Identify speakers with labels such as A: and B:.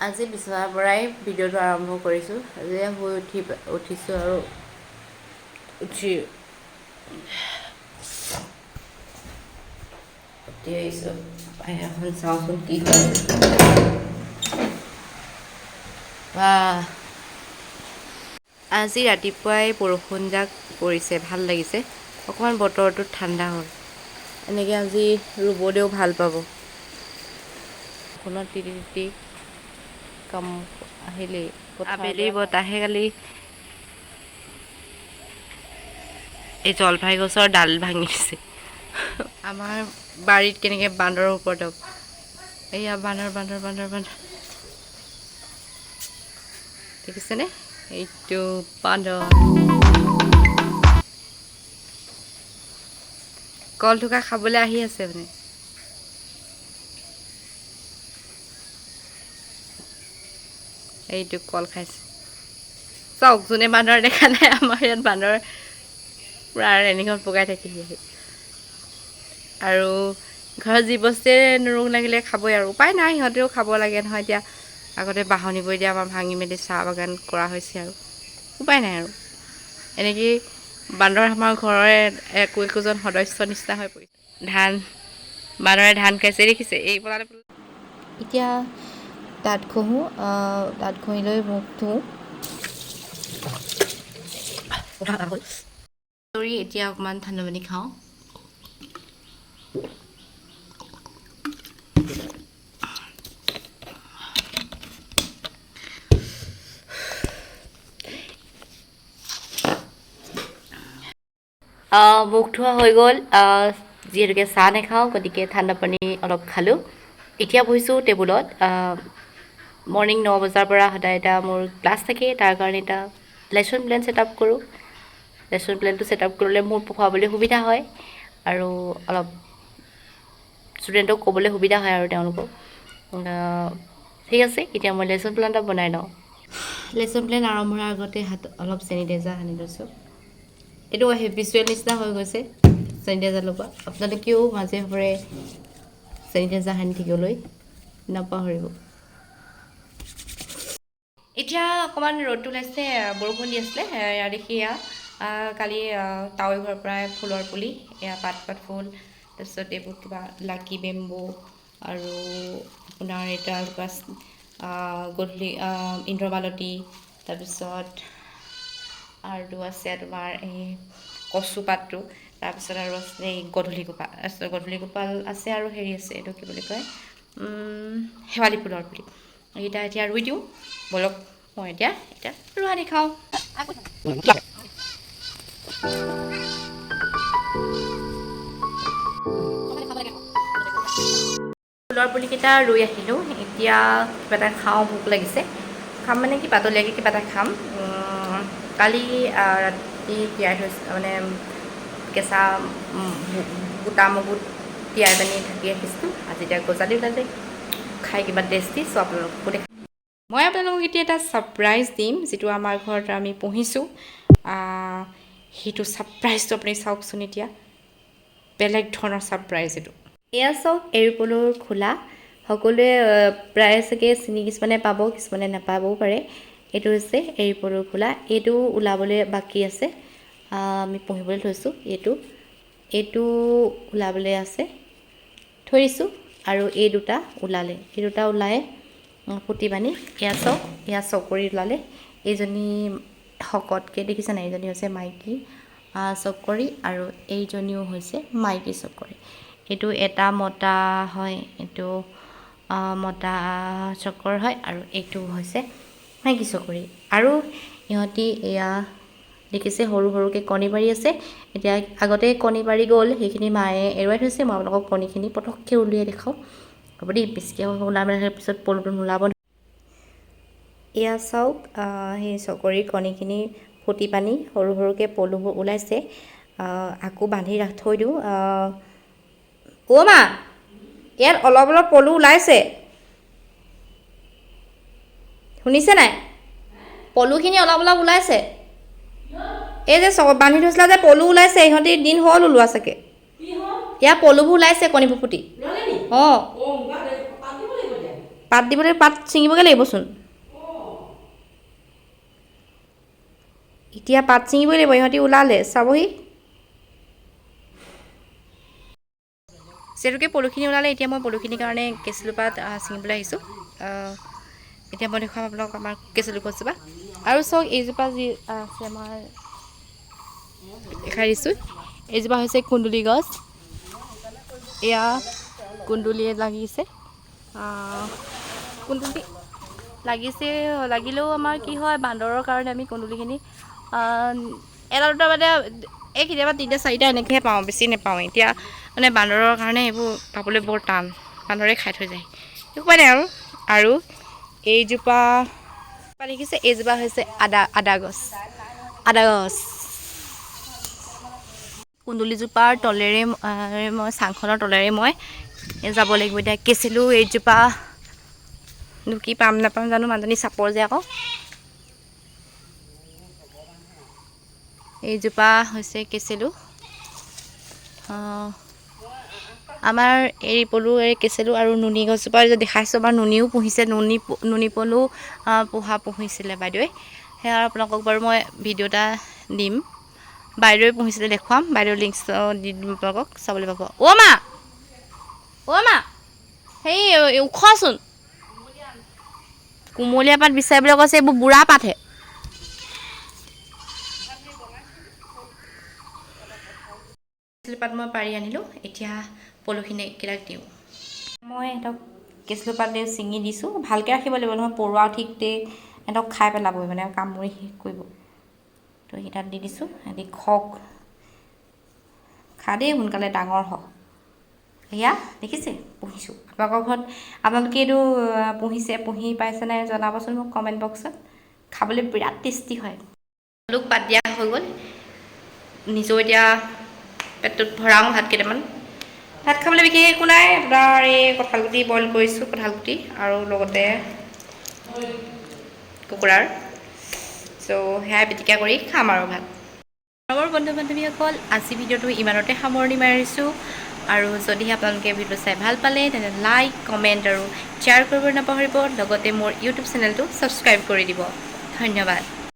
A: আজি বিচনাৰ পৰাই ভিডিঅ'টো আৰম্ভ কৰিছোঁ। আজি শুই উঠিছোঁ আৰু উঠি আহিছোঁ। বাহিৰখন চাওঁচোন কি হয়। আজি ৰাতিপুৱাই বৰষুণজাক পৰিছে, ভাল লাগিছে। অকণমান বতৰটো ঠাণ্ডা হ'ল। এনেকৈ আজি ৰুবলৈও ভাল পাব। বৰষুণত তিতি তিতি কাম আহিলেই। আবেলি বতাহে কালি এই জলফাই গছৰ ডাল ভাঙি দিছে। আমাৰ বাৰীত কেনেকৈ বান্দৰৰ ওপৰত এইয়া বান্দৰ দেখিছেনে? এইটো বান্দৰ। কল থোকা খাবলৈ আহি আছে মানে। এইটো কল খাইছে। চাওক, যোনে বান্দৰ দেখা নাই, আমাৰ ইয়াত বান্দৰ পূৰা ৰেলিঙত পকাই থাকেহি আহি। আৰু ঘৰত যি বস্তুৱে নোৰোগ লাগিলে খাবই আৰু উপায় নাই, সিহঁতেও খাব লাগে নহয়। এতিয়া আগতে বাঢ়নিবোৰ এতিয়া আমাৰ ভাঙি মেলি চাহ বাগান কৰা হৈছে আৰু উপায় নাই আৰু এনেকেই বান্দৰ আমাৰ ঘৰৰে একোজন সদস্য নিচিনা হৈ পৰিছে। বান্দৰে ধান খাইছে দেখিছে। এই এতিয়া দাঁত ঘঁহোঁ, দাঁত ঘঁহি লৈ মুখ ধুওঁ। এতিয়া অকণমান ঠাণ্ডা পানী খাওঁ। মুখ ধোৱা হৈ গ'ল। যিহেতুকে চাহ নাখাওঁ, গতিকে ঠাণ্ডা পানী অলপ খালোঁ। এতিয়া বহিছোঁ টেবুলত। মৰ্ণিং 9 বজাৰ পৰা সদায় এটা মোৰ ক্লাছ থাকে, তাৰ কাৰণে এটা লেচন প্লেন ছেটআপ কৰোঁ। লেচন প্লেনটো ছেটআপ কৰিলে মোৰ পঢ়াবলৈ সুবিধা হয় আৰু অলপ ষ্টুডেণ্টক ক'বলৈ সুবিধা হয় আৰু তেওঁলোকক। ঠিক আছে, এতিয়া মই লেচন প্লেন এটা বনাই লওঁ। লেচন প্লেন আৰম্ভ হোৱাৰ আগতে অলপ চেনিটাইজাৰ সানি লৈছোঁ। এইটো হেবিচুৱেল নিচিনা হৈ গৈছে চেনিটাইজাৰ লগোৱা। আপোনালোকেও মাজে সময়ে চেনিটাইজাৰ সানি থাকিবলৈ নাপাহৰিব। এতিয়া অকণমান ৰ'দটো ওলাইছে, বৰষুণ দি আছিলে এয়া দেখি। কালি তাৱৈ ঘৰৰ পৰাই ফুলৰ পুলি, এয়া পাত ফুল, তাৰপিছত এইবোৰ কিবা লাকি বেম্বু আৰু আপোনাৰ এটা গধূলি ইন্দ্ৰমালতী, তাৰপিছত আৰু আছে তোমাৰ এই কচু পাতটো, তাৰপিছত আৰু আছে এই গধূলি গোপাল আছে আৰু হেৰি আছে, এইটো কি বুলি কয়, শেৱালি ফুলৰ পুলি। এইকেইটা এতিয়া ৰুই দিওঁ বলক। মই এতিয়া ৰোৱা দেখাওঁ। ফুলৰ পুলিকেইটা ৰুই আহিলোঁ। এতিয়া কিবা এটা খাওঁ, ভোক লাগিছে। খাম মানে কি, পাতলীয়াকৈ কিবা এটা খাম। কালি ৰাতি তিয়াই থৈছোঁ, মানে কেঁচা গোটা মগুত তিয়াই পানি ঢাকি ৰাখিছিলোঁ। আজি এতিয়া গজালি ওলালে, খাই কিবা টেষ্টি। চ' আপোনালোককো দেখাম। মই আপোনালোকক এতিয়া এটা ছাৰপ্ৰাইজ দিম, যিটো আমাৰ ঘৰত আমি পুহিছোঁ। সেইটো ছাৰপ্ৰাইজটো আপুনি চাওকচোন। এতিয়া বেলেগ ধৰণৰ ছাৰপ্ৰাইজ এইটো। এয়া চাওক, এৰিপলুৰ খোলা। সকলোৱে প্ৰায় চাগে চিনি কিছুমানে পাব, কিছুমানে নাপাবও পাৰে। এইটো হৈছে এৰিপলুৰ খোলা। এইটো ওলাবলৈ বাকী আছে। আমি পুহিবলৈ থৈছোঁ। এইটো ওলাবলৈ আছে, থৈ দিছোঁ। আৰু এই দুটা ওলালে, এই দুটা ওলাই পুতি বান্ধি। এয়া চাওক, এয়া চকৰি ওলালে। এইজনী শকতকৈ দেখিছে নাই, এইজনী হৈছে মাইকী চকৰি, আৰু এইজনীও হৈছে মাইকী চকৰি। এইটো এটা মতা হয়, এইটো মতা চকৰ হয়, আৰু এইটো হৈছে মাইকী চকৰি। আৰু ইহঁতি এয়া দেখিছে সৰু সৰুকৈ কণী পাৰি আছে। এতিয়া আগতে কণী পাৰি গ'ল, সেইখিনি মায়ে এৰুৱাই থৈছে। মই আপোনালোকক কণীখিনি পটককৈ উলিয়াই দেখাওঁ। হ'ব দেই, বেছিকৈ ওলাই মানে পিছত পলুটো নোলাব। এয়া চাওক, সেই চকৰিৰ কণীখিনি ফুটি পানি সৰু সৰুকৈ পলুবোৰ ওলাইছে। আকৌ বান্ধি থৈ দিওঁ। অ' মা, ইয়াত অলপ অলপ পলু ওলাইছে, শুনিছে নাই? পলুখিনি অলপ অলপ ওলাইছে। এই যে বান্ধি থৈছিলা যে, পলু ওলাইছে। ইহঁতি দিন হ'ল ওলোৱা চাগে। ইয়াৰ পলুবোৰ ওলাইছে, কণীবোৰ ফুটি। অঁ, পাত দিবলৈ পাত ছিঙিবগৈ লাগিবচোন এতিয়া পাত ছিঙিবই লাগিব ইহঁতি ওলালে চাবহি যিহেতুকে পলুখিনি ওলালে এতিয়া মই পলুখিনিৰ কাৰণে কেঁচুলো পাত ছিঙিবলৈ আহিছোঁ এতিয়া মই দেখুৱাম আপোনালোকক আমাৰ কেঁচুলো গছজোপা আৰু চাওক এইজোপা যি আছে আমাৰ দেখাই দিছোঁ এইজোপা হৈছে কুন্দুলি গছ এয়া কুন্দুলিয়ে লাগিছে কুন্দুলি লাগিলেও আমাৰ কি হয় বান্দৰৰ কাৰণে আমি কুন্দুলিখিনি এটা দুটা মানে এই কেতিয়াবা 3টা 4টা এনেকৈহে পাওঁ বেছি নাপাওঁ এতিয়া মানে বান্দৰৰ কাৰণে এইবোৰ পাবলৈ বৰ টান বান্দৰে খাই থৈ যায় উপায় নাই আৰু এইজোপা দেখিছে এইজোপা হৈছে আদা গছ কুন্দুলিজোপাৰ তলেৰে মই চাংখনৰ তলেৰে মই যাব লাগিব এতিয়া কেঁচুলো এইজোপা কি পাম নাপাম জানো মানুহজনী চাপৰ যে আকৌ এইজোপা হৈছে কেঁচুলো আমাৰ এৰী পলু কেঁচুলো আৰু নুনি গছজোপা যে দেখাইছোঁ আমাৰ নুনিও পুহিছে নুনি পলু পুহিছিলে বাইদেৱে সেয়া আপোনালোকক বাৰু মই ভিডিঅ' এটা দিম বাইদেৱে পুহিছিলে দেখুৱাম বাইদেউৰ লিংক দি দিম আপোনালোকক চাবলৈ পাব অ' মা সেই ওখচোন কুমলীয়া পাত বিচাৰিবলৈ কৈছে এইবোৰ বুঢ়া পাতহে পাত মই পাৰি আনিলোঁ এতিয়া পলুখিনি কেইটাক দিওঁ মই সিহঁতক কেঁচুলো পাত ছিঙি দিছোঁ ভালকৈ ৰাখিব লাগিব নহয় পৰুৱা ঠিকতে সিহঁতক খাই পেলাবই মানে কামুৰি শেষ কৰিব তো সেইটাত দি দিছোঁ সিহঁতি খা দেই সোনকালে ডাঙৰ হওক এয়া দেখিছে পুহিছোঁ আপোনালোকৰ ঘৰত আপোনালোকে এইটো পুহি পাইছে নাই জনাবচোন মোক কমেণ্ট বক্সত খাবলৈ বিৰাট টেষ্টি হয় আলুক পাত দিয়া হৈ গ'ল নিজেও এতিয়া পেটটোত ভৰাওঁ ভাত কেইটামান ভাত খাবলৈ বিশেষ একো নাই আপোনাৰ এই কঁঠালগুটি বইল কৰিছোঁ কঁঠালগুটি আৰু লগতে কুকুৰাৰ চ' সেয়াই পিটিকা কৰি খাম আৰু ভাত মোৰ বন্ধু বান্ধৱীসকল আজি ভিডিঅ'টো ইমানতে সামৰণি মাৰিছোঁ আৰু যদিহে আপোনালোকে ভিডিঅ' চাই ভাল পালে তেন্তে লাইক কমেণ্ট আৰু শ্বেয়াৰ কৰিব নাপাহৰিব লগতে মোৰ ইউটিউব চেনেলটো ছাবস্ক্ৰাইব কৰি দিব ধন্যবাদ